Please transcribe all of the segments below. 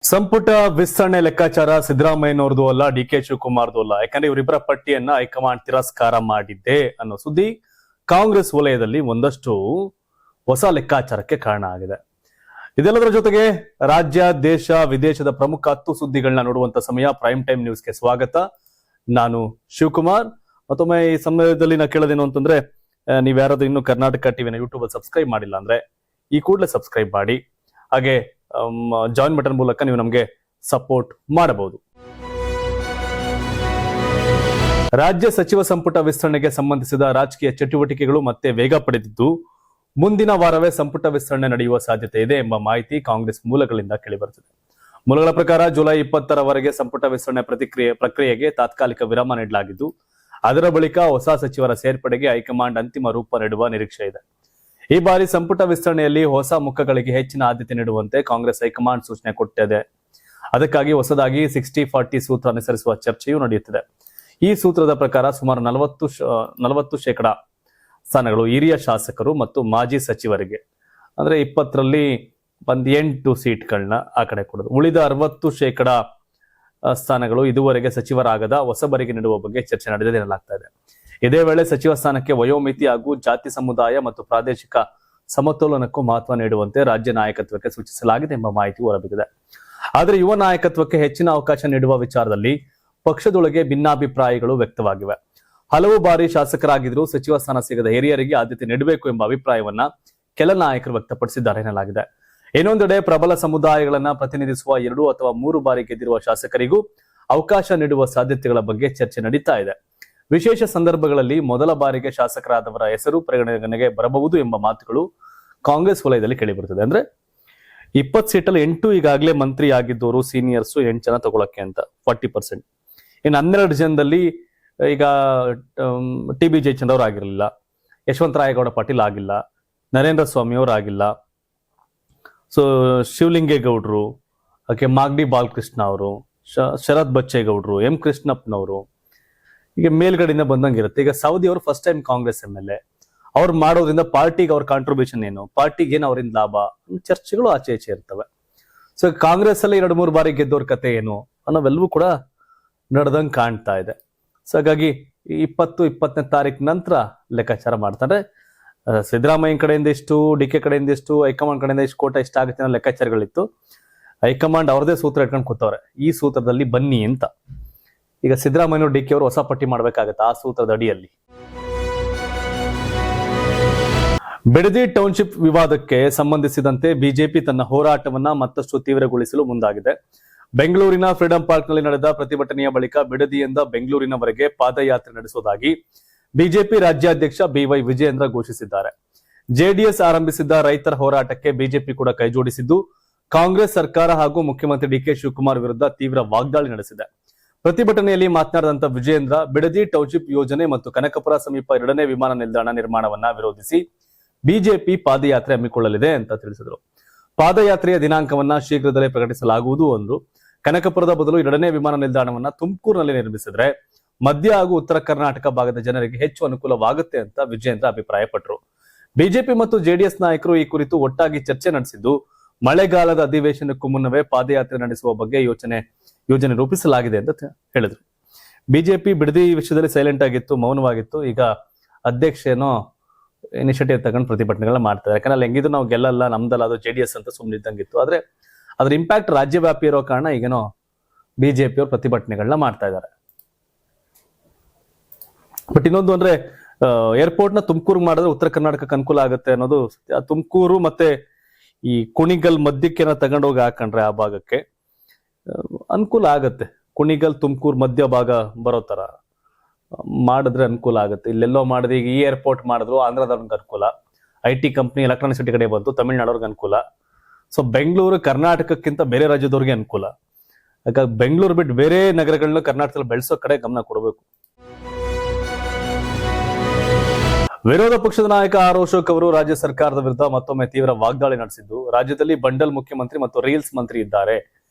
ಸಂಪುಟ ವಿಸ್ತರಣೆ ಲೆಕ್ಕಾಚಾರ ಸಿದ್ದರಾಮಯ್ಯನವ್ರದ್ದು ಅಲ್ಲ, ಡಿ ಕೆ ಶಿವಕುಮಾರ್ದು ಅಲ್ಲ. ಯಾಕಂದ್ರೆ ಇವರಿಬ್ಬರ ಪಟ್ಟಿಯನ್ನ ಹೈಕಮಾಂಡ್ ತಿರಸ್ಕಾರ ಮಾಡಿದ್ದೆ ಅನ್ನೋ ಸುದ್ದಿ ಕಾಂಗ್ರೆಸ್ ವಲಯದಲ್ಲಿ ಒಂದಷ್ಟು ಹೊಸ ಲೆಕ್ಕಾಚಾರಕ್ಕೆ ಕಾರಣ ಆಗಿದೆ. ಇದೆಲ್ಲದರ ಜೊತೆಗೆ ರಾಜ್ಯ, ದೇಶ, ವಿದೇಶದ ಪ್ರಮುಖ 10 ಸುದ್ದಿಗಳನ್ನ ನೋಡುವಂತ ಸಮಯ. ಪ್ರೈಮ್ ಟೈಮ್ ನ್ಯೂಸ್ಗೆ ಸ್ವಾಗತ. ನಾನು ಶಿವಕುಮಾರ್. ಮತ್ತೊಮ್ಮೆ ಈ ಸಮಯದಲ್ಲಿ ನಾ ಕೇಳೋದೇನು ಅಂತಂದ್ರೆ, ನೀವ್ಯಾರಾದ್ರೂ ಇನ್ನು ಕರ್ನಾಟಕ ಟಿವಿನ ಯೂಟ್ಯೂಬ್ ಅಲ್ಲಿ ಸಬ್ಸ್ಕ್ರೈಬ್ ಮಾಡಿಲ್ಲ ಅಂದ್ರೆ ಈ ಕೂಡಲೇ ಸಬ್ಸ್ಕ್ರೈಬ್ ಮಾಡಿ. ಹಾಗೆ ಜಾಯಿನ್ ಬಟನ್ ಮೂಲಕ ನೀವು ನಮಗೆ ಸಪೋರ್ಟ್ ಮಾಡಬಹುದು. ರಾಜ್ಯ ಸಚಿವ ಸಂಪುಟ ವಿಸ್ತರಣೆಗೆ ಸಂಬಂಧಿಸಿದ ರಾಜಕೀಯ ಚಟುವಟಿಕೆಗಳು ಮತ್ತೆ ವೇಗ ಪಡೆದಿದ್ದು, ಮುಂದಿನ ವಾರವೇ ಸಂಪುಟ ವಿಸ್ತರಣೆ ನಡೆಯುವ ಸಾಧ್ಯತೆ ಇದೆ ಎಂಬ ಮಾಹಿತಿ ಕಾಂಗ್ರೆಸ್ ಮೂಲಗಳಿಂದ ಕೇಳಿಬರುತ್ತಿದೆ. ಮೂಲಗಳ ಪ್ರಕಾರ ಜುಲೈ 20ರವರೆಗೆ ಸಂಪುಟ ವಿಸ್ತರಣೆ ಪ್ರಕ್ರಿಯೆಗೆ ತಾತ್ಕಾಲಿಕ ವಿರಾಮ ನೀಡಲಾಗಿದ್ದು, ಅದರ ಬಳಿಕ ಹೊಸ ಸಚಿವರ ಸೇರ್ಪಡೆಗೆ ಹೈಕಮಾಂಡ್ ಅಂತಿಮ ರೂಪ ನೀಡುವ ನಿರೀಕ್ಷೆ ಇದೆ. ಈ ಬಾರಿ ಸಂಪುಟ ವಿಸ್ತರಣೆಯಲ್ಲಿ ಹೊಸ ಮುಖಗಳಿಗೆ ಹೆಚ್ಚಿನ ಆದ್ಯತೆ ನೀಡುವಂತೆ ಕಾಂಗ್ರೆಸ್ ಹೈಕಮಾಂಡ್ ಸೂಚನೆ ಕೊಟ್ಟಿದೆ. ಅದಕ್ಕಾಗಿ ಹೊಸದಾಗಿ 60-40 ಸೂತ್ರ ಅನುಸರಿಸುವ ಚರ್ಚೆಯೂ ನಡೆಯುತ್ತಿದೆ. ಈ ಸೂತ್ರದ ಪ್ರಕಾರ ಸುಮಾರು 40% ಸ್ಥಾನಗಳು ಹಿರಿಯ ಶಾಸಕರು ಮತ್ತು ಮಾಜಿ ಸಚಿವರಿಗೆ, ಅಂದ್ರೆ 20ರಲ್ಲಿ 8 ಸೀಟ್ಗಳನ್ನ ಆ ಕಡೆ ಕೊಡೋದು. ಉಳಿದ 60% ಸ್ಥಾನಗಳು ಇದುವರೆಗೆ ಸಚಿವರಾಗದ ಹೊಸಬರಿಗೆ ನೀಡುವ ಬಗ್ಗೆ ಚರ್ಚೆ ನಡೆದಿದೆ ಎನ್ನಲಾಗ್ತಾ ಇದೆ. ಇದೇ ವೇಳೆ ಸಚಿವ ಸ್ಥಾನಕ್ಕೆ ವಯೋಮಿತಿ ಹಾಗೂ ಜಾತಿ, ಸಮುದಾಯ ಮತ್ತು ಪ್ರಾದೇಶಿಕ ಸಮತೋಲನಕ್ಕೂ ಮಹತ್ವ ನೀಡುವಂತೆ ರಾಜ್ಯ ನಾಯಕತ್ವಕ್ಕೆ ಸೂಚಿಸಲಾಗಿದೆ ಎಂಬ ಮಾಹಿತಿ ಹೊರಬಿದ್ದಿದೆ. ಆದರೆ ಯುವ ನಾಯಕತ್ವಕ್ಕೆ ಹೆಚ್ಚಿನ ಅವಕಾಶ ನೀಡುವ ವಿಚಾರದಲ್ಲಿ ಪಕ್ಷದೊಳಗೆ ಭಿನ್ನಾಭಿಪ್ರಾಯಗಳು ವ್ಯಕ್ತವಾಗಿವೆ. ಹಲವು ಬಾರಿ ಶಾಸಕರಾಗಿದ್ದರೂ ಸಚಿವ ಸ್ಥಾನ ಸಿಗದ ಹಿರಿಯರಿಗೆ ಆದ್ಯತೆ ನೀಡಬೇಕು ಎಂಬ ಅಭಿಪ್ರಾಯವನ್ನ ಕೆಲ ನಾಯಕರು ವ್ಯಕ್ತಪಡಿಸಿದ್ದಾರೆ ಎನ್ನಲಾಗಿದೆ. ಇನ್ನೊಂದೆಡೆ ಪ್ರಬಲ ಸಮುದಾಯಗಳನ್ನ ಪ್ರತಿನಿಧಿಸುವ 2 ಅಥವಾ 3 ಬಾರಿ ಗೆದ್ದಿರುವ ಶಾಸಕರಿಗೂ ಅವಕಾಶ ನೀಡುವ ಸಾಧ್ಯತೆಗಳ ಬಗ್ಗೆ ಚರ್ಚೆ ನಡೀತಾ ಇದೆ. ವಿಶೇಷ ಸಂದರ್ಭಗಳಲ್ಲಿ ಮೊದಲ ಬಾರಿಗೆ ಶಾಸಕರಾದವರ ಹೆಸರು ಪರಿಗಣನೆಗೆ ಬರಬಹುದು ಎಂಬ ಮಾತುಗಳು ಕಾಂಗ್ರೆಸ್ ವಲಯದಲ್ಲಿ ಕೇಳಿಬರುತ್ತದೆ. ಅಂದ್ರೆ 20 ಸೀಟಲ್ಲಿ 8 ಈಗಾಗಲೇ ಮಂತ್ರಿ ಆಗಿದ್ದವರು ಸೀನಿಯರ್ಸ್ 8 ಜನ ತಗೊಳಕ್ಕೆ ಅಂತ 40%. ಇನ್ನು 12 ಜನದಲ್ಲಿ ಈಗ TB ಜಯಚಂದ್ರ ಅವರು ಆಗಿರಲಿಲ್ಲ, ಯಶವಂತರಾಯಗೌಡ ಪಾಟೀಲ್ ಆಗಿಲ್ಲ, ನರೇಂದ್ರ ಸ್ವಾಮಿ ಅವರು ಆಗಿಲ್ಲ, ಸೊ ಶಿವಲಿಂಗೇಗೌಡರು, ಮಾಗಡಿ ಬಾಲಕೃಷ್ಣ ಅವರು, ಶರತ್ ಬಚ್ಚೇಗೌಡರು, ಎಂ ಕೃಷ್ಣಪ್ಪನವರು, ಈಗ ಮೇಲ್ಗಡೆಯಿಂದ ಬಂದಂಗಿರುತ್ತೆ. ಈಗ ಸೌದಿ ಅವರು ಫಸ್ಟ್ ಟೈಮ್ ಕಾಂಗ್ರೆಸ್ MLA, ಅವ್ರು ಮಾಡೋದ್ರಿಂದ ಪಾರ್ಟಿಗೆ ಅವ್ರ ಕಾಂಟ್ರಿಬ್ಯೂಷನ್ ಏನು, ಪಾರ್ಟಿಗೆ ಏನು ಅವರಿಂದ ಲಾಭ, ಚರ್ಚೆಗಳು ಆಚೆ ಈಚೆ ಇರ್ತವೆ. ಸೊ ಕಾಂಗ್ರೆಸ್ ಅಲ್ಲಿ 2-3 ಬಾರಿ ಗೆದ್ದವ್ರ ಕತೆ ಏನು ಅನ್ನೋವೆಲ್ಲವೂ ಕೂಡ ನಡೆದಂಗೆ ಕಾಣ್ತಾ ಇದೆ. ಸೊ ಹಾಗಾಗಿ 20-20ನೇ ತಾರೀಕು ನಂತರ ಲೆಕ್ಕಾಚಾರ ಮಾಡ್ತಾರೆ. ಸಿದ್ದರಾಮಯ್ಯ ಕಡೆಯಿಂದ ಇಷ್ಟು, DK ಕಡೆಯಿಂದ ಇಷ್ಟು, ಹೈಕಮಾಂಡ್ ಕಡೆಯಿಂದ ಇಷ್ಟು ಕೋಟ ಇಷ್ಟ ಆಗುತ್ತೆ ಅನ್ನೋ ಲೆಕ್ಕಾಚಾರಗಳಿತ್ತು. ಹೈಕಮಾಂಡ್ ಅವ್ರದೇ ಸೂತ್ರ ಇಟ್ಕೊಂಡು ಕೂತವ್ರೆ. ಈ ಸೂತ್ರದಲ್ಲಿ ಬನ್ನಿ ಅಂತ ಈಗ ಸಿದ್ದರಾಮಯ್ಯ DK ಅವರು ಹೊಸ ಪಟ್ಟಿ ಮಾಡ್ಬೇಕಾಗತ್ತೆ ಆ ಸೂತ್ರದ ಅಡಿಯಲ್ಲಿ. ಬಿಡದಿ ಟೌನ್ಶಿಪ್ ವಿವಾದಕ್ಕೆ ಸಂಬಂಧಿಸಿದಂತೆ ಬಿಜೆಪಿ ತನ್ನ ಹೋರಾಟವನ್ನ ಮತ್ತಷ್ಟು ತೀವ್ರಗೊಳಿಸಲು ಮುಂದಾಗಿದೆ. ಬೆಂಗಳೂರಿನ ಫ್ರೀಡಂ ಪಾರ್ಕ್ ನಲ್ಲಿ ನಡೆದ ಪ್ರತಿಭಟನೆಯ ಬಳಿಕ ಬಿಡದಿಯಿಂದ ಬೆಂಗಳೂರಿನವರೆಗೆ ಪಾದಯಾತ್ರೆ ನಡೆಸುವುದಾಗಿ ಬಿಜೆಪಿ ರಾಜ್ಯಾಧ್ಯಕ್ಷ BY ವಿಜಯೇಂದ್ರ ಘೋಷಿಸಿದ್ದಾರೆ. ಜೆಡಿಎಸ್ ಆರಂಭಿಸಿದ್ದ ರೈತರ ಹೋರಾಟಕ್ಕೆ ಬಿಜೆಪಿ ಕೂಡ ಕೈಜೋಡಿಸಿದ್ದು, ಕಾಂಗ್ರೆಸ್ ಸರ್ಕಾರ ಹಾಗೂ ಮುಖ್ಯಮಂತ್ರಿ DK ಶಿವಕುಮಾರ್ ವಿರುದ್ಧ ತೀವ್ರ ವಾಗ್ದಾಳಿ ನಡೆಸಿದೆ. ಪ್ರತಿಭಟನೆಯಲ್ಲಿ ಮಾತನಾಡಿದಂತ ವಿಜಯೇಂದ್ರ, ಬಿಡದಿ ಟೌನ್ಶಿಪ್ ಯೋಜನೆ ಮತ್ತು ಕನಕಪುರ ಸಮೀಪ 2ನೇ ವಿಮಾನ ನಿಲ್ದಾಣ ನಿರ್ಮಾಣವನ್ನ ವಿರೋಧಿಸಿ ಬಿಜೆಪಿ ಪಾದಯಾತ್ರೆ ಹಮ್ಮಿಕೊಳ್ಳಲಿದೆ ಅಂತ ತಿಳಿಸಿದರು. ಪಾದಯಾತ್ರೆಯ ದಿನಾಂಕವನ್ನ ಶೀಘ್ರದಲ್ಲೇ ಪ್ರಕಟಿಸಲಾಗುವುದು ಅಂದ್ರು. ಕನಕಪುರದ ಬದಲು 2ನೇ ವಿಮಾನ ನಿಲ್ದಾಣವನ್ನ ತುಮಕೂರಿನಲ್ಲಿ ನಿರ್ಮಿಸಿದ್ರೆ ಮಧ್ಯ ಹಾಗೂ ಉತ್ತರ ಕರ್ನಾಟಕ ಭಾಗದ ಜನರಿಗೆ ಹೆಚ್ಚು ಅನುಕೂಲವಾಗುತ್ತೆ ಅಂತ ವಿಜಯೇಂದ್ರ ಅಭಿಪ್ರಾಯಪಟ್ಟರು. ಬಿಜೆಪಿ ಮತ್ತು ಜೆಡಿಎಸ್ ನಾಯಕರು ಈ ಕುರಿತು ಒಟ್ಟಾಗಿ ಚರ್ಚೆ ನಡೆಸಿದ್ದು, ಮಳೆಗಾಲದ ಅಧಿವೇಶನಕ್ಕೂ ಮುನ್ನವೇ ಪಾದಯಾತ್ರೆ ನಡೆಸುವ ಬಗ್ಗೆ ಯೋಜನೆ ರೂಪಿಸಲಾಗಿದೆ ಅಂತ ಹೇಳಿದ್ರು. ಬಿಜೆಪಿ ಬಿಡದಿ ವಿಷಯದಲ್ಲಿ ಸೈಲೆಂಟ್ ಆಗಿತ್ತು, ಮೌನವಾಗಿತ್ತು. ಈಗ ಅಧ್ಯಕ್ಷ ಏನೋ ಇನಿಷಿಯೇಟಿವ್ ತಗೊಂಡು ಪ್ರತಿಭಟನೆಗಳನ್ನ ಮಾಡ್ತಾರೆ. ಯಾಕಂದ್ರೆ ಅಲ್ಲಿ ಹೆಂಗಿದ್ರು ನಾವು ಗೆಲ್ಲಲ್ಲ, ನಮ್ದಲ್ಲ, ಅದು ಜೆಡಿಎಸ್ ಅಂತ ಸುಮ್ಮನಿದ್ದಂಗಿತ್ತು. ಆದ್ರೆ ಅದ್ರ ಇಂಪ್ಯಾಕ್ಟ್ ರಾಜ್ಯವ್ಯಾಪಿ ಇರೋ ಕಾರಣ ಈಗೇನೋ ಬಿಜೆಪಿ ಅವರು ಪ್ರತಿಭಟನೆಗಳನ್ನ ಮಾಡ್ತಾ ಇದ್ದಾರೆ. ಬಟ್ ಇನ್ನೊಂದು ಅಂದ್ರೆ, ಏರ್ಪೋರ್ಟ್ ನ ತುಮಕೂರು ಮಾಡಿದ್ರೆ ಉತ್ತರ ಕರ್ನಾಟಕಕ್ಕೆ ಅನುಕೂಲ ಆಗುತ್ತೆ ಅನ್ನೋದು. ತುಮಕೂರು ಮತ್ತೆ ಈ ಕುಣಿಗಲ್ ಮಧ್ಯಕ್ಕೆ ತಗೊಂಡೋಗಿ ಹಾಕೊಂಡ್ರೆ ಆ ಭಾಗಕ್ಕೆ ಅನುಕೂಲ ಆಗತ್ತೆ. ಕುಣಿಗಲ್ ತುಮಕೂರು ಮಧ್ಯ ಭಾಗ ಬರೋ ತರ ಮಾಡಿದ್ರೆ ಅನುಕೂಲ ಆಗುತ್ತೆ. ಇಲ್ಲೆಲ್ಲೋ ಮಾಡಿದ್ರೆ ಈಗ ಈ ಏರ್ಪೋರ್ಟ್ ಮಾಡಿದ್ರು ಆಂಧ್ರದವ್ರಿಗೆ ಅನುಕೂಲ, IT ಕಂಪ್ನಿ ಎಲೆಕ್ಟ್ರಾನಿಕ್ ಸಿಟಿ ಕಡೆ ಬಂತು ತಮಿಳ್ನಾಡವ್ರಿಗೆ ಅನುಕೂಲ. ಸೊ ಬೆಂಗಳೂರು ಕರ್ನಾಟಕಕ್ಕಿಂತ ಬೇರೆ ರಾಜ್ಯದವ್ರಿಗೆ ಅನುಕೂಲ. ಯಾಕಂದ್ರೆ ಬೆಂಗಳೂರು ಬಿಟ್ಟು ಬೇರೆ ನಗರಗಳನ್ನ ಕರ್ನಾಟಕದಲ್ಲಿ ಬೆಳೆಸೋ ಕಡೆ ಗಮನ ಕೊಡಬೇಕು. ವಿರೋಧ ಪಕ್ಷದ ನಾಯಕ ಆರ್ ಅಶೋಕ್ ಅವರು ರಾಜ್ಯ ಸರ್ಕಾರದ ವಿರುದ್ಧ ಮತ್ತೊಮ್ಮೆ ತೀವ್ರ ವಾಗ್ದಾಳಿ ನಡೆಸಿದ್ದು, ರಾಜ್ಯದಲ್ಲಿ ಬಂಡಲ್ ಮುಖ್ಯಮಂತ್ರಿ ಮತ್ತು ರೀಲ್ಸ್ ಮಂತ್ರಿ ಇದ್ದಾರೆ,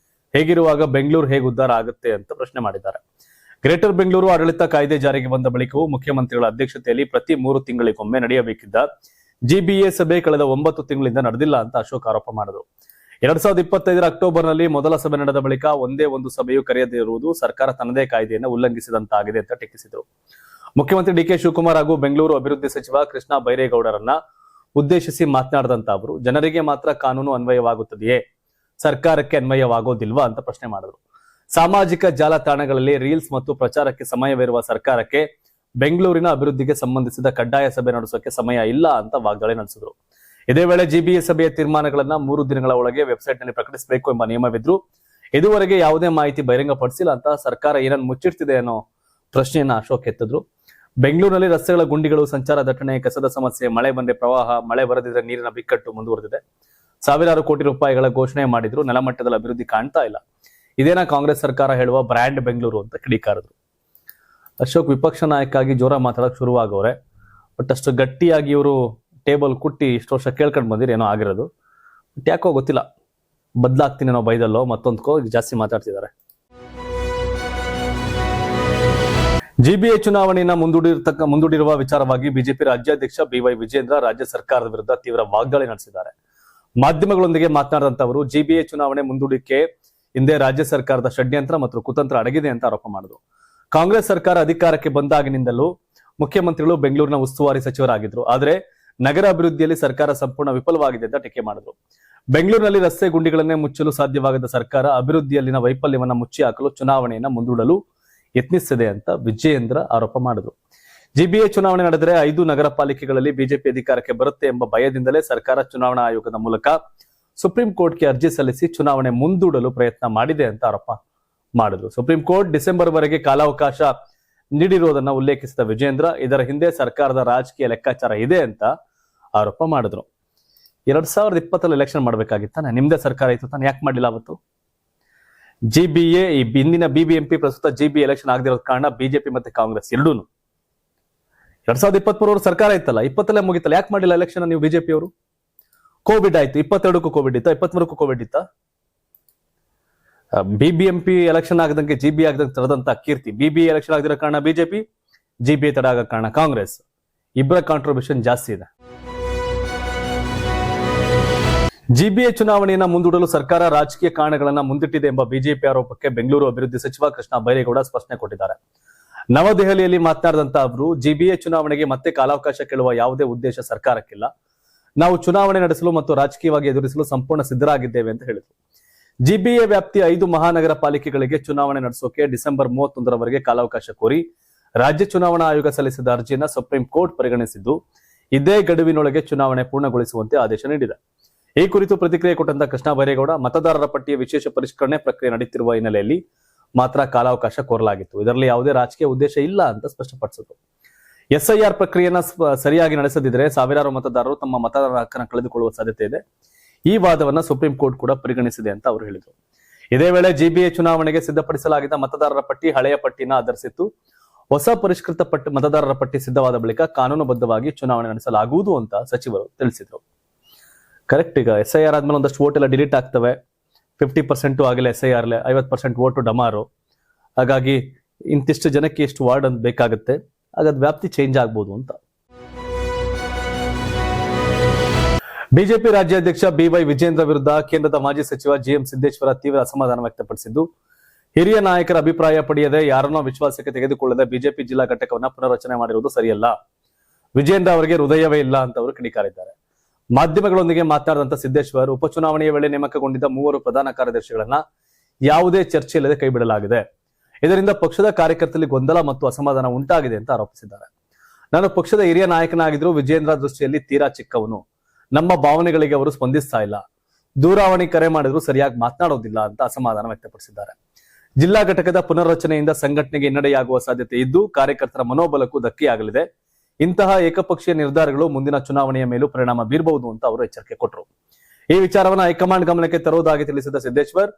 ಹೇಗಿರುವಾಗ ಬೆಂಗಳೂರು ಹೇಗೆ ಉದ್ಧಾರ ಆಗುತ್ತೆ ಅಂತ ಪ್ರಶ್ನೆ ಮಾಡಿದ್ದಾರೆ. ಗ್ರೇಟರ್ ಬೆಂಗಳೂರು ಆಡಳಿತ ಕಾಯ್ದೆ ಜಾರಿಗೆ ಬಂದ ಬಳಿಕವೂ ಮುಖ್ಯಮಂತ್ರಿಗಳ ಅಧ್ಯಕ್ಷತೆಯಲ್ಲಿ ಪ್ರತಿ 3 ತಿಂಗಳಿಗೊಮ್ಮೆ ನಡೆಯಬೇಕಿದ್ದ GBA ಸಭೆ ಕಳೆದ 9 ತಿಂಗಳಿಂದ ನಡೆದಿಲ್ಲ ಅಂತ ಅಶೋಕ್ ಆರೋಪ ಮಾಡಿದರು. 2025 ಅಕ್ಟೋಬರ್ನಲ್ಲಿ ಮೊದಲ ಸಭೆ ನಡೆದ ಬಳಿಕ ಒಂದೇ ಒಂದು ಸಭೆಯು ಕರೆಯದಿರುವುದು ಸರ್ಕಾರ ತನ್ನದೇ ಕಾಯ್ದೆಯನ್ನು ಉಲ್ಲಂಘಿಸಿದಂತಾಗಿದೆ ಅಂತ ಟೀಕಿಸಿದರು. ಮುಖ್ಯಮಂತ್ರಿ ಡಿ ಕೆ ಶಿವಕುಮಾರ್ ಹಾಗೂ ಬೆಂಗಳೂರು ಅಭಿವೃದ್ಧಿ ಸಚಿವ ಕೃಷ್ಣ ಬೈರೇಗೌಡರನ್ನ ಉದ್ದೇಶಿಸಿ ಮಾತನಾಡಿದಂತ ಅವರು ಜನರಿಗೆ ಮಾತ್ರ ಕಾನೂನು ಅನ್ವಯವಾಗುತ್ತದೆಯೇ, ಸರ್ಕಾರಕ್ಕೆ ಅನ್ವಯವಾಗೋದಿಲ್ವಾ ಅಂತ ಪ್ರಶ್ನೆ ಮಾಡಿದ್ರು. ಸಾಮಾಜಿಕ ಜಾಲತಾಣಗಳಲ್ಲಿ ರೀಲ್ಸ್ ಮತ್ತು ಪ್ರಚಾರಕ್ಕೆ ಸಮಯವಿರುವ ಸರ್ಕಾರಕ್ಕೆ ಬೆಂಗಳೂರಿನ ಅಭಿವೃದ್ಧಿಗೆ ಸಂಬಂಧಿಸಿದ ಕಡ್ಡಾಯ ಸಭೆ ನಡೆಸೋಕೆ ಸಮಯ ಇಲ್ಲ ಅಂತ ವಾಗ್ದಾಳಿ ನಡೆಸಿದ್ರು. ಇದೇ ವೇಳೆ ಜಿಬಿಎ ಸಭೆಯ ತೀರ್ಮಾನಗಳನ್ನ 3 ದಿನಗಳ ಒಳಗೆ ವೆಬ್ಸೈಟ್ ನಲ್ಲಿ ಪ್ರಕಟಿಸಬೇಕು ಎಂಬ ನಿಯಮವಿದ್ರು. ಇದುವರೆಗೆ ಯಾವುದೇ ಮಾಹಿತಿ ಬಹಿರಂಗಪಡಿಸಿಲ್ಲ ಅಂತ ಸರ್ಕಾರ ಏನನ್ನು ಮುಚ್ಚಿಡ್ತಿದೆ ಅನ್ನೋ ಪ್ರಶ್ನೆಯನ್ನ ಅಶೋಕ್ ಎತ್ತಿದ್ರು. ಬೆಂಗಳೂರಿನಲ್ಲಿ ರಸ್ತೆಗಳ ಗುಂಡಿಗಳು, ಸಂಚಾರ ದಟ್ಟಣೆ, ಕಸದ ಸಮಸ್ಯೆ, ಮಳೆ ಬಂದ್ರೆ ಪ್ರವಾಹ, ಮಳೆ ಬರದಿದ್ರೆ ನೀರಿನ ಬಿಕ್ಕಟ್ಟು ಮುಂದುವರೆದಿದೆ. ಸಾವಿರಾರು ಕೋಟಿ ರೂಪಾಯಿಗಳ ಘೋಷಣೆ ಮಾಡಿದ್ರು, ನೆಲಮಟ್ಟದಲ್ಲಿ ಅಭಿವೃದ್ಧಿ ಕಾಣ್ತಾ ಇಲ್ಲ. ಇದೇನಾ ಕಾಂಗ್ರೆಸ್ ಸರ್ಕಾರ ಹೇಳುವ ಬ್ರ್ಯಾಂಡ್ ಬೆಂಗಳೂರು ಅಂತ ಕಿಡಿಕಾರಿದ್ರು. ಅಶೋಕ್ ವಿಪಕ್ಷ ನಾಯಕ ಆಗಿ ಜೋರ ಮಾತಾಡಕ್ ಶುರುವಾಗವ್ರೆ. ಬಟ್ ಅಷ್ಟು ಗಟ್ಟಿಯಾಗಿ ಇವರು ಟೇಬಲ್ ಕುಟ್ಟಿ ಇಷ್ಟು ವರ್ಷ ಕೇಳ್ಕೊಂಡು ಬಂದಿರ ಏನೋ ಆಗಿರೋದು. ಬಟ್ ಯಾಕೋ ಗೊತ್ತಿಲ್ಲ, ಬದಲಾಗ್ತೀನಿ ಅನ್ನೋ ಬೈದಲ್ಲೋ ಮತ್ತೊಂದ್ಕೋ ಜಾಸ್ತಿ ಮಾತಾಡ್ತಿದ್ದಾರೆ. ಜಿಬಿಎ ಚುನಾವಣೆಯನ್ನ ಮುಂದೂಡಿರುವ ವಿಚಾರವಾಗಿ ಬಿಜೆಪಿ ರಾಜ್ಯಾಧ್ಯಕ್ಷ ಬಿವೈ ವಿಜೇಂದ್ರ ರಾಜ್ಯ ಸರ್ಕಾರದ ವಿರುದ್ಧ ತೀವ್ರ ವಾಗ್ದಾಳಿ ನಡೆಸಿದ್ದಾರೆ. ಮಾಧ್ಯಮಗಳೊಂದಿಗೆ ಮಾತನಾಡಿದಂತವರು ಜಿಬಿಎ ಚುನಾವಣೆ ಮುಂದೂಡಿಕೆ ಹಿಂದೆ ರಾಜ್ಯ ಸರ್ಕಾರದ ಷಡ್ಯಂತ್ರ ಮತ್ತು ಕುತಂತ್ರ ಅಡಗಿದೆ ಅಂತ ಆರೋಪ ಮಾಡಿದ್ರು. ಕಾಂಗ್ರೆಸ್ ಸರ್ಕಾರ ಅಧಿಕಾರಕ್ಕೆ ಬಂದಾಗಿನಿಂದಲೂ ಮುಖ್ಯಮಂತ್ರಿಗಳು ಬೆಂಗಳೂರಿನ ಉಸ್ತುವಾರಿ ಸಚಿವರಾಗಿದ್ರು. ಆದರೆ ನಗರ ಅಭಿವೃದ್ಧಿಯಲ್ಲಿ ಸರ್ಕಾರ ಸಂಪೂರ್ಣ ವಿಫಲವಾಗಿದೆ ಅಂತ ಟೀಕೆ ಮಾಡಿದ್ರು. ಬೆಂಗಳೂರಿನಲ್ಲಿ ರಸ್ತೆ ಗುಂಡಿಗಳನ್ನೇ ಮುಚ್ಚಲು ಸಾಧ್ಯವಾಗದ ಸರ್ಕಾರ ಅಭಿವೃದ್ಧಿಯಲ್ಲಿನ ವೈಫಲ್ಯವನ್ನ ಮುಚ್ಚಿ ಹಾಕಲು ಚುನಾವಣೆಯನ್ನ ಮುಂದೂಡಲು ಯತ್ನಿಸಿದೆ ಅಂತ ವಿಜಯೇಂದ್ರ ಆರೋಪ ಮಾಡಿದ್ರು. ಜಿಬಿಎ ಚುನಾವಣೆ ನಡೆದರೆ 5 ನಗರ ಪಾಲಿಕೆಗಳಲ್ಲಿ ಬಿಜೆಪಿ ಅಧಿಕಾರಕ್ಕೆ ಬರುತ್ತೆ ಎಂಬ ಭಯದಿಂದಲೇ ಸರ್ಕಾರ ಚುನಾವಣಾ ಆಯೋಗದ ಮೂಲಕ ಸುಪ್ರೀಂ ಕೋರ್ಟ್ಗೆ ಅರ್ಜಿ ಸಲ್ಲಿಸಿ ಚುನಾವಣೆ ಮುಂದೂಡಲು ಪ್ರಯತ್ನ ಮಾಡಿದೆ ಅಂತ ಆರೋಪ ಮಾಡಿದ್ರು. ಸುಪ್ರೀಂ ಕೋರ್ಟ್ ಡಿಸೆಂಬರ್ ವರೆಗೆ ಕಾಲಾವಕಾಶ ನೀಡಿರುವುದನ್ನು ಉಲ್ಲೇಖಿಸಿದ ವಿಜೇಂದ್ರ ಇದರ ಹಿಂದೆ ಸರ್ಕಾರದ ರಾಜಕೀಯ ಲೆಕ್ಕಾಚಾರ ಇದೆ ಅಂತ ಆರೋಪ ಮಾಡಿದ್ರು. 2020 ಎಲೆಕ್ಷನ್ ಮಾಡ್ಬೇಕಾಗಿತ್ತಾನೆ, ನಿಮ್ದೇ ಸರ್ಕಾರ ಇತ್ತು ತಾನೆ, ಯಾಕೆ ಮಾಡಲಿಲ್ಲ ಅವತ್ತು? ಜಿಬಿಎ ಈ ಹಿಂದಿನ ಬಿಬಿಎಂಪಿ ಪ್ರಸ್ತುತ ಜಿಬಿ ಎಲೆಕ್ಷನ್ ಆಗದಿರೋದ್ ಕಾರಣ ಬಿಜೆಪಿ ಮತ್ತೆ ಕಾಂಗ್ರೆಸ್ ಎರಡೂನು 2023 ಸರ್ಕಾರ ಇತ್ತಲ್ಲ, 20 ಮುಗಿತಲ್ಲ, ಯಾಕೆ ಮಾಡಿಲ್ಲ ಎಲೆಕ್ಷನ್ ನೀವು ಬಿಜೆಪಿ ಅವರು? ಕೋವಿಡ್ ಆಯ್ತು, 22ಕ್ಕೂ ಕೋವಿಡ್ ಇತ್ತ, 23ಕ್ಕೂ ಕೋವಿಡ್ ಇತ್ತ. ಬಿಬಿಎಂಪಿ ಎಲೆಕ್ಷನ್ ಆಗದಂಗೆ ಜಿಬಿ ಆಗದಂಗೆ ತರದಂತ ಕೀರ್ತಿ ಬಿಬಿ ಎಲೆಕ್ಷನ್ ಆಗದಿರೋ ಕಾರಣ ಬಿಜೆಪಿ, ಜಿಬಿ ತಡ ಆಗೋ ಕಾರಣ ಕಾಂಗ್ರೆಸ್. ಇಬ್ಬರ ಕಾಂಟ್ರಿಬ್ಯೂಷನ್ ಜಾಸ್ತಿ ಇದೆ. ಜಿಬಿಎ ಚುನಾವಣೆಯನ್ನ ಮುಂದೂಡಲು ಸರ್ಕಾರ ರಾಜಕೀಯ ಕಾರಣಗಳನ್ನ ಮುಂದಿಟ್ಟಿದೆ ಎಂಬ ಬಿಜೆಪಿ ಆರೋಪಕ್ಕೆ ಬೆಂಗಳೂರು ಅಭಿವೃದ್ಧಿ ಸಚಿವ ಕೃಷ್ಣ ಬೈರೇಗೌಡ ಸ್ಪಷ್ಟನೆ ಕೊಟ್ಟಿದ್ದಾರೆ. ನವದೆಹಲಿಯಲ್ಲಿ ಮಾತನಾಡಿದಂತ ಅವರು ಜಿಬಿಎ ಚುನಾವಣೆಗೆ ಮತ್ತೆ ಕಾಲಾವಕಾಶ ಕೇಳುವ ಯಾವುದೇ ಉದ್ದೇಶ ಸರ್ಕಾರಕ್ಕಿಲ್ಲ. ನಾವು ಚುನಾವಣೆ ನಡೆಸಲು ಮತ್ತು ರಾಜಕೀಯವಾಗಿ ಎದುರಿಸಲು ಸಂಪೂರ್ಣ ಸಿದ್ಧರಾಗಿದ್ದೇವೆ ಅಂತ ಹೇಳಿದರು. ಜಿಬಿಎ ವ್ಯಾಪ್ತಿಯ 5 ಮಹಾನಗರ ಪಾಲಿಕೆಗಳಿಗೆ ಚುನಾವಣೆ ನಡೆಸೋಕೆ ಡಿಸೆಂಬರ್ 31ರವರೆಗೆ ಕಾಲಾವಕಾಶ ಕೋರಿ ರಾಜ್ಯ ಚುನಾವಣಾ ಆಯೋಗ ಸಲ್ಲಿಸಿದ ಅರ್ಜಿಯನ್ನ ಸುಪ್ರೀಂ ಕೋರ್ಟ್ ಪರಿಗಣಿಸಿದ್ದು, ಇದೇ ಗಡುವಿನೊಳಗೆ ಚುನಾವಣೆ ಪೂರ್ಣಗೊಳಿಸುವಂತೆ ಆದೇಶ ನೀಡಿದೆ. ಈ ಕುರಿತು ಪ್ರತಿಕ್ರಿಯೆ ಕೊಟ್ಟಂತ ಕೃಷ್ಣ ಬೈರೇಗೌಡ, ಮತದಾರರ ಪಟ್ಟಿಯ ವಿಶೇಷ ಪರಿಷ್ಕರಣೆ ಪ್ರಕ್ರಿಯೆ ನಡೆಯುತ್ತಿರುವ ಹಿನ್ನೆಲೆಯಲ್ಲಿ ಮಾತ್ರ ಕಾಲಾವಕಾಶ ಕೋರಲಾಗಿತ್ತು, ಇದರಲ್ಲಿ ಯಾವುದೇ ರಾಜಕೀಯ ಉದ್ದೇಶ ಇಲ್ಲ ಅಂತ ಸ್ಪಷ್ಟಪಡಿಸಿದರು. ಎಸ್ಐಆರ್ ಪ್ರಕ್ರಿಯೆಯನ್ನ ಸರಿಯಾಗಿ ನಡೆಸದಿದ್ದರೆ ಸಾವಿರಾರು ಮತದಾರರು ತಮ್ಮ ಮತದಾರರ ಹಕ್ಕನ್ನು ಕಳೆದುಕೊಳ್ಳುವ ಸಾಧ್ಯತೆ ಇದೆ. ಈ ವಾದವನ್ನ ಸುಪ್ರೀಂ ಕೋರ್ಟ್ ಕೂಡ ಪರಿಗಣಿಸಿದೆ ಅಂತ ಅವರು ಹೇಳಿದರು. ಇದೇ ವೇಳೆ ಜಿಬಿಎ ಚುನಾವಣೆಗೆ ಸಿದ್ಧಪಡಿಸಲಾಗಿದ್ದ ಮತದಾರರ ಪಟ್ಟಿ ಹಳೆಯ ಪಟ್ಟಿನ ಆಧರಿಸಿತ್ತು. ಹೊಸ ಪರಿಷ್ಕೃತ ಮತದಾರರ ಪಟ್ಟಿ ಸಿದ್ಧವಾದ ಬಳಿಕ ಕಾನೂನುಬದ್ಧವಾಗಿ ಚುನಾವಣೆ ನಡೆಸಲಾಗುವುದು ಅಂತ ಸಚಿವರು ತಿಳಿಸಿದರು. ಕರೆಕ್ಟ್. ಈಗ ಎಸ್ಐಆರ್ ಆದ್ಮೇಲೆ ಒಂದಷ್ಟು ವೋಟ್ ಎಲ್ಲ ಡಿಲೀಟ್ ಆಗ್ತವೆ. 50% ಆಗಿಲ್ಲ ಎಸ್ಐಆರ್, 50% ವೋಟು ಡಮಾರು. ಹಾಗಾಗಿ ಇಂತಿಷ್ಟು ಜನಕ್ಕೆ ಎಷ್ಟು ವಾರ್ಡ್ ಅಂತ ಬೇಕಾಗುತ್ತೆ, ಹಾಗಾದ್ ವ್ಯಾಪ್ತಿ ಚೇಂಜ್ ಆಗ್ಬೋದು ಅಂತ. ಬಿಜೆಪಿ ರಾಜ್ಯಾಧ್ಯಕ್ಷ ಬಿವೈ ವಿಜೇಂದ್ರ ವಿರುದ್ಧ ಕೇಂದ್ರದ ಮಾಜಿ ಸಚಿವ ಜಿಎಂ ಸಿದ್ದೇಶ್ವರ ತೀವ್ರ ಅಸಮಾಧಾನ ವ್ಯಕ್ತಪಡಿಸಿದ್ದು, ಹಿರಿಯ ನಾಯಕರ ಅಭಿಪ್ರಾಯ ಪಡೆಯದೆ ಯಾರನ್ನೋ ವಿಶ್ವಾಸಕ್ಕೆ ತೆಗೆದುಕೊಳ್ಳದೆ ಬಿಜೆಪಿ ಜಿಲ್ಲಾ ಘಟಕವನ್ನ ಪುನರ್ರಚನೆ ಮಾಡಿರುವುದು ಸರಿಯಲ್ಲ. ವಿಜೇಂದ್ರ ಅವರಿಗೆ ಹೃದಯವೇ ಇಲ್ಲ ಅಂತ ಅವರು ಕಿಡಿಕಾರಿದ್ದಾರೆ. ಮಾಧ್ಯಮಗಳೊಂದಿಗೆ ಮಾತನಾಡಿದಂತ ಸಿದ್ದೇಶ್ವರ್, ಉಪಚುನಾವಣೆಯ ವೇಳೆ ನೇಮಕಗೊಂಡಿದ್ದ 3 ಪ್ರಧಾನ ಕಾರ್ಯದರ್ಶಿಗಳನ್ನ ಯಾವುದೇ ಚರ್ಚೆ ಇಲ್ಲದೆ ಕೈಬಿಡಲಾಗಿದೆ. ಇದರಿಂದ ಪಕ್ಷದ ಕಾರ್ಯಕರ್ತರಲ್ಲಿ ಗೊಂದಲ ಮತ್ತು ಅಸಮಾಧಾನ ಉಂಟಾಗಿದೆ ಅಂತ ಆರೋಪಿಸಿದ್ದಾರೆ. ನಾನು ಪಕ್ಷದ ಹಿರಿಯ ನಾಯಕನಾಗಿದ್ರು ವಿಜೇಂದ್ರ ದೃಷ್ಟಿಯಲ್ಲಿ ತೀರಾ ಚಿಕ್ಕವನು. ನಮ್ಮ ಭಾವನೆಗಳಿಗೆ ಅವರು ಸ್ಪಂದಿಸ್ತಾ ಇಲ್ಲ. ದೂರವಾಣಿ ಕರೆ ಮಾಡಿದ್ರು ಸರಿಯಾಗಿ ಮಾತನಾಡೋದಿಲ್ಲ ಅಂತ ಅಸಮಾಧಾನ ವ್ಯಕ್ತಪಡಿಸಿದ್ದಾರೆ. ಜಿಲ್ಲಾ ಘಟಕದ ಪುನರ್ರಚನೆಯಿಂದ ಸಂಘಟನೆಗೆ ಹಿನ್ನಡೆಯಾಗುವ ಸಾಧ್ಯತೆ ಇದ್ದು, ಕಾರ್ಯಕರ್ತರ ಮನೋಬಲಕ್ಕೂ ಧಕ್ಕೆಯಾಗಲಿದೆ. ಇಂತಹ ಏಕಪಕ್ಷೀಯ ನಿರ್ಧಾರಗಳು ಮುಂದಿನ ಚುನಾವಣೆಯ ಮೇಲೂ ಪರಿಣಾಮ ಬೀರಬಹುದು ಅಂತ ಅವರು ಎಚ್ಚರಿಕೆ ಕೊಟ್ಟರು. ಈ ವಿಚಾರವನ್ನು ಹೈಕಮಾಂಡ್ ಗಮನಕ್ಕೆ ತರುವುದಾಗಿ ತಿಳಿಸಿದ ಸಿದ್ದೇಶ್ವರ್,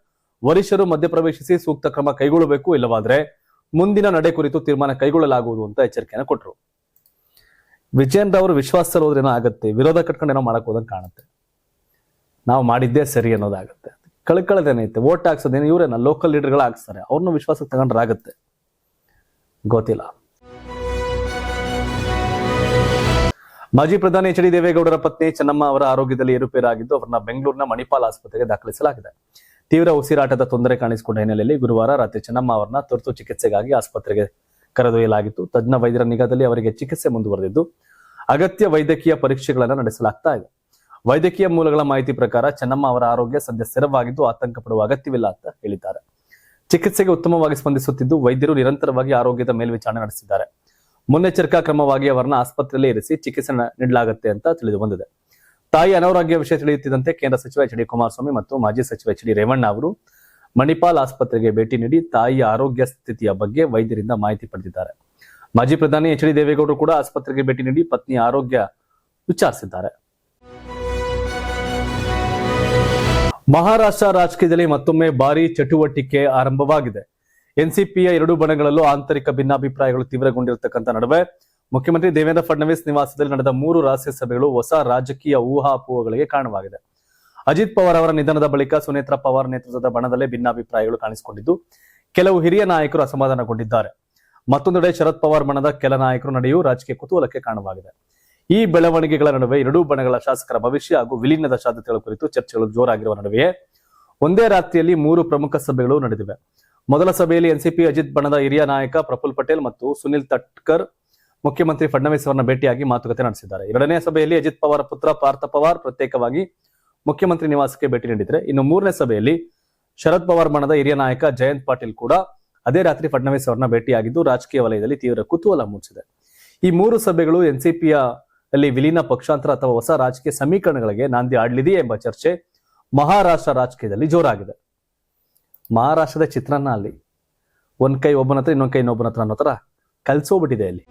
ವರಿಷ್ಠರು ಮಧ್ಯಪ್ರವೇಶಿಸಿ ಸೂಕ್ತ ಕ್ರಮ ಕೈಗೊಳ್ಳಬೇಕು, ಇಲ್ಲವಾದ್ರೆ ಮುಂದಿನ ನಡೆ ಕುರಿತು ತೀರ್ಮಾನ ಕೈಗೊಳ್ಳಲಾಗುವುದು ಅಂತ ಎಚ್ಚರಿಕೆಯನ್ನು ಕೊಟ್ಟರು. ವಿಜೇಂದ್ರ ಅವರು ವಿಶ್ವಾಸದಲ್ಲಿ ಹೋದ್ರೇನೋ ಆಗತ್ತೆ, ವಿರೋಧ ಕಟ್ಕೊಂಡು ಏನೋ ಮಾಡಕ್ ಹೋದಂಗೆ ಕಾಣುತ್ತೆ. ನಾವು ಮಾಡಿದ್ದೇ ಸರಿ ಅನ್ನೋದಾಗತ್ತೆ. ಕಳ್ಕೊಳ್ಳೋದೇನೈತೆ, ವೋಟ್ ಹಾಕ್ಸೋದೇನು ಇವರೇನ ಲೋಕಲ್ ಲೀಡರ್ಗಳು ಹಾಕ್ಸ್ತಾರೆ, ಅವ್ರನ್ನ ವಿಶ್ವಾಸಕ್ಕೆ ತಗೊಂಡ್ರಾಗತ್ತೆ, ಗೊತ್ತಿಲ್ಲ. ಮಾಜಿ ಪ್ರಧಾನಿ ಎಚ್ ಡಿ ದೇವೇಗೌಡರ ಪತ್ನಿ ಚೆನ್ನಮ್ಮ ಅವರ ಆರೋಗ್ಯದಲ್ಲಿ ಏರುಪೇರಾಗಿದ್ದು ಅವರನ್ನ ಬೆಂಗಳೂರಿನ ಮಣಿಪಾಲ್ ಆಸ್ಪತ್ರೆಗೆ ದಾಖಲಿಸಲಾಗಿದೆ. ತೀವ್ರ ಉಸಿರಾಟದ ತೊಂದರೆ ಕಾಣಿಸಿಕೊಂಡ ಹಿನ್ನೆಲೆಯಲ್ಲಿ ಗುರುವಾರ ರಾತ್ರಿ ಚೆನ್ನಮ್ಮ ಅವರನ್ನ ತುರ್ತು ಚಿಕಿತ್ಸೆಗಾಗಿ ಆಸ್ಪತ್ರೆಗೆ ಕರೆದೊಯ್ಯಲಾಗಿತ್ತು. ತಜ್ಞ ವೈದ್ಯರ ನಿಗಾದಲ್ಲಿ ಅವರಿಗೆ ಚಿಕಿತ್ಸೆ ಮುಂದುವರೆದಿದ್ದು ಅಗತ್ಯ ವೈದ್ಯಕೀಯ ಪರೀಕ್ಷೆಗಳನ್ನು ನಡೆಸಲಾಗ್ತಾ ಇದೆ. ವೈದ್ಯಕೀಯ ಮೂಲಗಳ ಮಾಹಿತಿ ಪ್ರಕಾರ ಚೆನ್ನಮ್ಮ ಅವರ ಆರೋಗ್ಯ ಸದ್ಯ ಸ್ಥಿರವಾಗಿದ್ದು ಆತಂಕ ಪಡುವ ಅಗತ್ಯವಿಲ್ಲ ಅಂತ ಹೇಳಿದ್ದಾರೆ. ಚಿಕಿತ್ಸೆಗೆ ಉತ್ತಮವಾಗಿ ಸ್ಪಂದಿಸುತ್ತಿದ್ದು ವೈದ್ಯರು ನಿರಂತರವಾಗಿ ಆರೋಗ್ಯದ ಮೇಲ್ವಿಚಾರಣೆ ನಡೆಸಿದ್ದಾರೆ. ಮುನ್ನೆಚ್ಚರಿಕಾ ಕ್ರಮವಾಗಿ ಅವರನ್ನ ಆಸ್ಪತ್ರೆಯಲ್ಲಿ ಇರಿಸಿ ಚಿಕಿತ್ಸೆ ನೀಡಲಾಗುತ್ತೆ ಅಂತ ತಿಳಿದು ಬಂದಿದೆ. ತಾಯಿ ಅನಾರೋಗ್ಯ ವಿಷಯ ತಿಳಿಯುತ್ತಿದ್ದಂತೆ ಕೇಂದ್ರ ಸಚಿವ ಎಚ್ ಡಿ ಕುಮಾರಸ್ವಾಮಿ ಮತ್ತು ಮಾಜಿ ಸಚಿವ ಎಚ್ ಡಿ ರೇವಣ್ಣ ಅವರು ಮಣಿಪಾಲ್ ಆಸ್ಪತ್ರೆಗೆ ಭೇಟಿ ನೀಡಿ ತಾಯಿಯ ಆರೋಗ್ಯ ಸ್ಥಿತಿಯ ಬಗ್ಗೆ ವೈದ್ಯರಿಂದ ಮಾಹಿತಿ ಪಡೆದಿದ್ದಾರೆ. ಮಾಜಿ ಪ್ರಧಾನಿ ಎಚ್ ಡಿ ದೇವೇಗೌಡರು ಕೂಡ ಆಸ್ಪತ್ರೆಗೆ ಭೇಟಿ ನೀಡಿ ಪತ್ನಿಯ ಆರೋಗ್ಯ ವಿಚಾರಿಸಿದ್ದಾರೆ. ಮಹಾರಾಷ್ಟ್ರ ರಾಜಕೀಯದಲ್ಲಿ ಮತ್ತೊಮ್ಮೆ ಭಾರೀ ಚಟುವಟಿಕೆ ಆರಂಭವಾಗಿದೆ. ಎನ್ಸಿಪಿಯ ಎರಡೂ ಬಣಗಳಲ್ಲೂ ಆಂತರಿಕ ಭಿನ್ನಾಭಿಪ್ರಾಯಗಳು ತೀವ್ರಗೊಂಡಿರತಕ್ಕಂಥ ನಡುವೆ ಮುಖ್ಯಮಂತ್ರಿ ದೇವೇಂದ್ರ ಫಡ್ನವೀಸ್ ನಿವಾಸದಲ್ಲಿ ನಡೆದ 3 ರಹಸ್ಯ ಸಭೆಗಳು ಹೊಸ ರಾಜಕೀಯ ಊಹಾಪೋಹಗಳಿಗೆ ಕಾರಣವಾಗಿದೆ. ಅಜಿತ್ ಪವಾರ್ ಅವರ ನಿಧನದ ಬಳಿಕ ಸುನೇತ್ರಾ ಪವಾರ್ ನೇತೃತ್ವದ ಬಣದಲ್ಲೇ ಭಿನ್ನಾಭಿಪ್ರಾಯಗಳು ಕಾಣಿಸಿಕೊಂಡಿದ್ದು ಕೆಲವು ಹಿರಿಯ ನಾಯಕರು ಅಸಮಾಧಾನಗೊಂಡಿದ್ದಾರೆ. ಮತ್ತೊಂದೆಡೆ ಶರದ್ ಪವಾರ್ ಬಣದ ಕೆಲ ನಾಯಕರು ನಡೆಯೂ ರಾಜಕೀಯ ಕುತೂಹಲಕ್ಕೆ ಕಾರಣವಾಗಿದೆ. ಈ ಬೆಳವಣಿಗೆಗಳ ನಡುವೆ ಎರಡೂ ಬಣಗಳ ಶಾಸಕರ ಭವಿಷ್ಯ ಹಾಗೂ ವಿಲೀನದ ಸಾಧ್ಯತೆಗಳ ಕುರಿತು ಚರ್ಚೆಗಳು ಜೋರಾಗಿರುವ ನಡುವೆಯೇ ಒಂದೇ ರಾತ್ರಿಯಲ್ಲಿ 3 ಪ್ರಮುಖ ಸಭೆಗಳು ನಡೆದಿವೆ. ಮೊದಲ ಸಭೆಯಲ್ಲಿ ಎನ್ಸಿಪಿ ಅಜಿತ್ ಬಣದ ಹಿರಿಯ ನಾಯಕ ಪ್ರಫುಲ್ ಪಟೇಲ್ ಮತ್ತು ಸುನಿಲ್ ತಟ್ಕರ್ ಮುಖ್ಯಮಂತ್ರಿ ಫಡ್ನವೀಸ್ ಅವರನ್ನ ಭೇಟಿಯಾಗಿ ಮಾತುಕತೆ ನಡೆಸಿದ್ದಾರೆ. ಎರಡನೇ ಸಭೆಯಲ್ಲಿ ಅಜಿತ್ ಪವಾರ್ ಪುತ್ರ ಪಾರ್ಥ ಪವಾರ್ ಪ್ರತ್ಯೇಕವಾಗಿ ಮುಖ್ಯಮಂತ್ರಿ ನಿವಾಸಕ್ಕೆ ಭೇಟಿ ನೀಡಿದರೆ, ಇನ್ನು 3ನೇ ಸಭೆಯಲ್ಲಿ ಶರದ್ ಪವಾರ್ ಬಣದ ಹಿರಿಯ ನಾಯಕ ಜಯಂತ್ ಪಾಟೀಲ್ ಕೂಡ ಅದೇ ರಾತ್ರಿ ಫಡ್ನವೀಸ್ ಅವರನ್ನ ಭೇಟಿಯಾಗಿದ್ದು ರಾಜಕೀಯ ವಲಯದಲ್ಲಿ ತೀವ್ರ ಕುತೂಹಲ ಮೂಡಿಸಿದೆ. ಈ 3 ಸಭೆಗಳು ಎನ್ಸಿಪಿಯ ಅಲ್ಲಿ ವಿಲೀನ, ಪಕ್ಷಾಂತರ ಅಥವಾ ಹೊಸ ರಾಜಕೀಯ ಸಮೀಕರಣಗಳಿಗೆ ನಾಂದಿ ಆಡಲಿದೆಯೇ ಎಂಬ ಚರ್ಚೆ ಮಹಾರಾಷ್ಟ್ರ ರಾಜಕೀಯದಲ್ಲಿ ಜೋರಾಗಿದೆ. ಮಹಾರಾಷ್ಟ್ರದ ಚಿತ್ರಾನ್ನ ಅಲ್ಲಿ ಒಂದ್ ಕೈ ಒಬ್ಬನ ಹತ್ರ ಇನ್ನೊಂದ್ ಕೈ ಇನ್ನೊಬ್ಬನ ಹತ್ರ ಅನ್ನೋ ತರ ಕಲ್ಸೋಗ್ಬಿಟ್ಟಿದೆ ಅಲ್ಲಿ.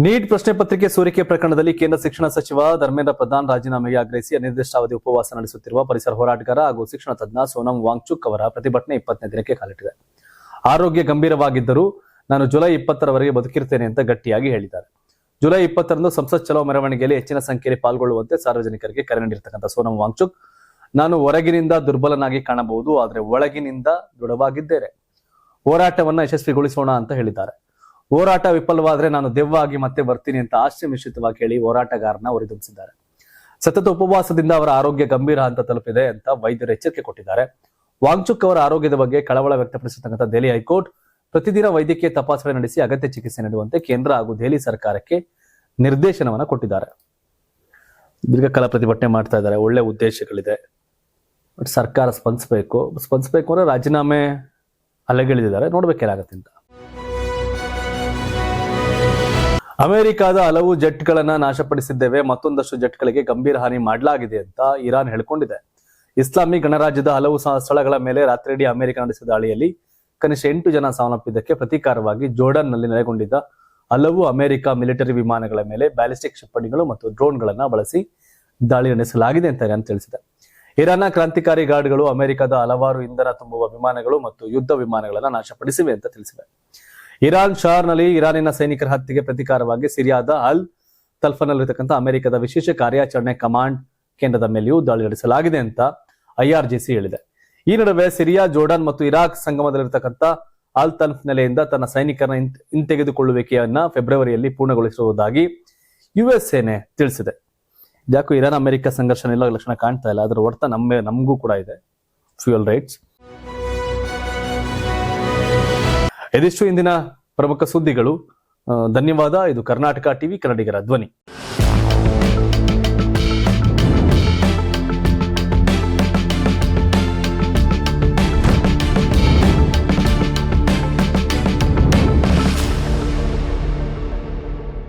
ನೀಟ್ ಪ್ರಶ್ನೆ ಪತ್ರಿಕೆ ಸೋರಿಕೆ ಪ್ರಕರಣದಲ್ಲಿ ಕೇಂದ್ರ ಶಿಕ್ಷಣ ಸಚಿವ ಧರ್ಮೇಂದ್ರ ಪ್ರಧಾನ್ ರಾಜೀನಾಮೆಗೆ ಆಗ್ರಹಿಸಿ ಅನಿರ್ದಿಷ್ಟಾವಧಿ ಉಪವಾಸ ನಡೆಸುತ್ತಿರುವ ಪರಿಸರ ಹೋರಾಟಗಾರ ಹಾಗೂ ಶಿಕ್ಷಣ ತಜ್ಞ ಸೋನಂ ವಾಂಗ್ಚುಕ್ ಅವರ ಪ್ರತಿಭಟನೆ 20ನೇ ದಿನಕ್ಕೆ ಕಾಲಿಟ್ಟಿದೆ. ಆರೋಗ್ಯ ಗಂಭೀರವಾಗಿದ್ದರೂ ನಾನು ಜುಲೈ 20ರವರೆಗೆ ಬದುಕಿರ್ತೇನೆ ಅಂತ ಗಟ್ಟಿಯಾಗಿ ಹೇಳಿದ್ದಾರೆ. ಜುಲೈ 20ರಂದು ಸಂಸತ್ ಚಲೋ ಮೆರವಣಿಗೆಯಲ್ಲಿ ಹೆಚ್ಚಿನ ಸಂಖ್ಯೆಯಲ್ಲಿ ಪಾಲ್ಗೊಳ್ಳುವಂತೆ ಸಾರ್ವಜನಿಕರಿಗೆ ಕರೆ ನೀಡಿರ್ತಕ್ಕಂಥ ಸೋನಂ ವಾಂಗ್ಚುಕ್, ನಾನು ಹೊರಗಿನಿಂದ ದುರ್ಬಲನಾಗಿ ಕಾಣಬಹುದು, ಆದರೆ ಒಳಗಿನಿಂದ ದೃಢವಾಗಿದ್ದೇನೆ. ಹೋರಾಟವನ್ನ ಯಶಸ್ವಿಗೊಳಿಸೋಣ ಅಂತ ಹೇಳಿದ್ದಾರೆ. ಹೋರಾಟ ವಿಫಲವಾದ್ರೆ ನಾನು ದೆವ್ವ ಆಗಿ ಮತ್ತೆ ಬರ್ತೀನಿ ಅಂತ ಆಶ್ಚರ್ಯ ಮಿಶ್ರಿತವಾಗಿ ಹೇಳಿ ಹೋರಾಟಗಾರನ ಹೊರದುಂಬಿಸಿದ್ದಾರೆ. ಸತತ ಉಪವಾಸದಿಂದ ಅವರ ಆರೋಗ್ಯ ಗಂಭೀರ ಹಂತ ತಲುಪಿದೆ ಅಂತ ವೈದ್ಯರು ಎಚ್ಚರಿಕೆ ಕೊಟ್ಟಿದ್ದಾರೆ. ವಾಂಗ್ಚುಕ್ ಅವರ ಆರೋಗ್ಯದ ಬಗ್ಗೆ ಕಳವಳ ವ್ಯಕ್ತಪಡಿಸಿರ್ತಕ್ಕಂಥ ದೆಹಲಿ ಹೈಕೋರ್ಟ್ ಪ್ರತಿದಿನ ವೈದ್ಯಕೀಯ ತಪಾಸಣೆ ನಡೆಸಿ ಅಗತ್ಯ ಚಿಕಿತ್ಸೆ ನೀಡುವಂತೆ ಕೇಂದ್ರ ಹಾಗೂ ದೆಹಲಿ ಸರ್ಕಾರಕ್ಕೆ ನಿರ್ದೇಶನವನ್ನ ಕೊಟ್ಟಿದ್ದಾರೆ. ದೀರ್ಘಕಾಲ ಪ್ರತಿಭಟನೆ ಮಾಡ್ತಾ ಇದ್ದಾರೆ, ಒಳ್ಳೆ ಉದ್ದೇಶಗಳಿದೆ, ಬಟ್ ಸರ್ಕಾರ ಸ್ಪಂದಿಸಬೇಕು ಅಂದ್ರೆ ರಾಜೀನಾಮೆ ಅಲೆಗಿಳಿದಿದ್ದಾರೆ, ನೋಡ್ಬೇಕೇನಾಗತ್ತೆ ಅಂತ. ಅಮೆರಿಕದ ಹಲವು ಜೆಟ್ಗಳನ್ನ ನಾಶಪಡಿಸಿದ್ದೇವೆ, ಮತ್ತೊಂದಷ್ಟು ಜೆಟ್ಗಳಿಗೆ ಗಂಭೀರ ಹಾನಿ ಮಾಡಲಾಗಿದೆ ಅಂತ ಇರಾನ್ ಹೇಳಿಕೊಂಡಿದೆ. ಇಸ್ಲಾಮಿಕ್ ಗಣರಾಜ್ಯದ ಹಲವು ಸ್ಥಳಗಳ ಮೇಲೆ ರಾತ್ರಿಯಿಡೀ ಅಮೆರಿಕ ನಡೆಸಿದ ದಾಳಿಯಲ್ಲಿ ಕನಿಷ್ಠ 8 ಜನ ಸಾವನ್ನಪ್ಪಿದ್ದಕ್ಕೆ ಪ್ರತೀಕಾರವಾಗಿ ಜೋರ್ಡನ್ ನಲ್ಲಿ ನೆಲೆಗೊಂಡಿದ್ದ ಹಲವು ಅಮೆರಿಕ ಮಿಲಿಟರಿ ವಿಮಾನಗಳ ಮೇಲೆ ಬ್ಯಾಲಿಸ್ಟಿಕ್ ಕ್ಷಿಪಣಿಗಳು ಮತ್ತು ಡ್ರೋನ್ಗಳನ್ನ ಬಳಸಿ ದಾಳಿ ನಡೆಸಲಾಗಿದೆ ಅಂತ ಇರಾನ್ ತಿಳಿಸಿದೆ. ಇರಾನ್ನ ಕ್ರಾಂತಿಕಾರಿ ಗಾರ್ಡ್ಗಳು ಅಮೆರಿಕದ ಹಲವಾರು ಇಂಧನ ತುಂಬುವ ವಿಮಾನಗಳು ಮತ್ತು ಯುದ್ಧ ವಿಮಾನಗಳನ್ನ ನಾಶಪಡಿಸಿವೆ ಅಂತ ತಿಳಿಸಿವೆ. ಇರಾನ್ ಶಾರ್ನಲ್ಲಿ ಇರಾನಿನ ಸೈನಿಕರ ಹತ್ಯೆಗೆ ಪ್ರತೀಕಾರವಾಗಿ ಸಿರಿಯಾದ ಅಲ್ ತಲ್ಫನಲ್ಲಿರತಕ್ಕಂಥ ಅಮೆರಿಕದ ವಿಶೇಷ ಕಾರ್ಯಾಚರಣೆ ಕಮಾಂಡ್ ಕೇಂದ್ರದ ಮೇಲೆಯೂ ದಾಳಿ ನಡೆಸಲಾಗಿದೆ ಅಂತ IRGC ಹೇಳಿದೆ. ಈ ನಡುವೆ ಸಿರಿಯಾ, ಜೋರ್ಡನ್ ಮತ್ತು ಇರಾಕ್ ಸಂಗಮದಲ್ಲಿರತಕ್ಕಂಥ ಅಲ್ ತಲ್ಫ್ ನೆಲೆಯಿಂದ ತನ್ನ ಸೈನಿಕರನ್ನ ಹಿಂತೆಗೆದುಕೊಳ್ಳುವಿಕೆಯನ್ನ ಫೆಬ್ರವರಿಯಲ್ಲಿ ಪೂರ್ಣಗೊಳಿಸುವುದಾಗಿ US ಸೇನೆ ತಿಳಿಸಿದೆ. ಯಾಕೋ ಇರಾನ್ ಅಮೆರಿಕ ಸಂಘರ್ಷ ನಿಲ್ಲೋ ಲಕ್ಷಣ ಕಾಣ್ತಾ ಇಲ್ಲ, ಅದರ ಹೊರತ ನಮಗೂ ಕೂಡ ಇದೆ. Fuel rights. ಇದಿಷ್ಟು ಇಂದಿನ ಪ್ರಮುಖ ಸುದ್ದಿಗಳು. ಧನ್ಯವಾದ. ಇದು ಕರ್ನಾಟಕ ಟಿವಿ, ಕನ್ನಡಿಗರ ಧ್ವನಿ.